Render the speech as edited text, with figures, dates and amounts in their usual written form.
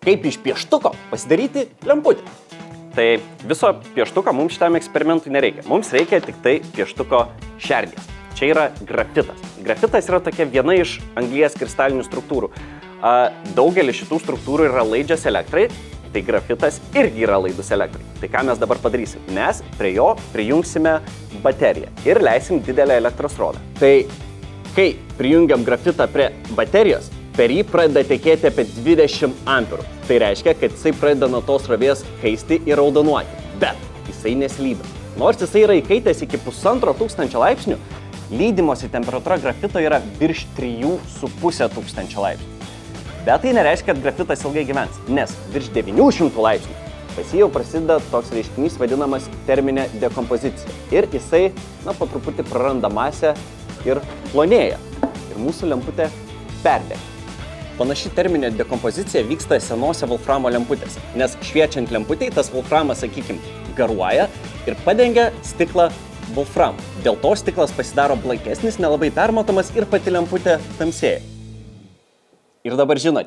Kaip iš pieštuko pasidaryti lemputę. Tai viso pieštuko mums šitam eksperimentui nereikia. Mums reikia tik tai pieštuko šerdies. Čia yra grafitas. Grafitas yra tokia viena iš anglies kristalinių struktūrų. Daugelis šitų struktūrų yra laidžios elektrai, tai grafitas irgi yra laidus elektrai. Tai ką mes dabar padarysim? Mes prie jo prijungsime bateriją ir leisim didelę elektros srovę. Tai kai prijungiam grafitą prie baterijos, per jį pradeda tekėti apie 20 amperų. Tai reiškia, kad jisai pradeda nuo tos srovės kaisti ir raudonuoti. Bet jisai neslydo. Nors jisai yra įkaitęs iki 1500 laipsnių, lydimosi temperatūra grafito yra virš 3500 laipsnių. Bet tai nereiškia, kad grafitas ilgai gyvens, nes virš 900 laipsnių pas jį jau prasideda toks reiškinys vadinamas terminė dekompozicija. Ir jisai, po truputį praranda masę ir plonėja. Ir mūsų lemputė perdega. Panaši terminė dekompozicija vyksta senose volframo lemputėse, nes šviečiant lemputei tas volframas, sakykime, garuoja ir padengia stiklą volframu. Dėl to stiklas pasidaro blankesnis, nelabai permatomas ir pati lemputė tamsėja. Ir dabar žinote,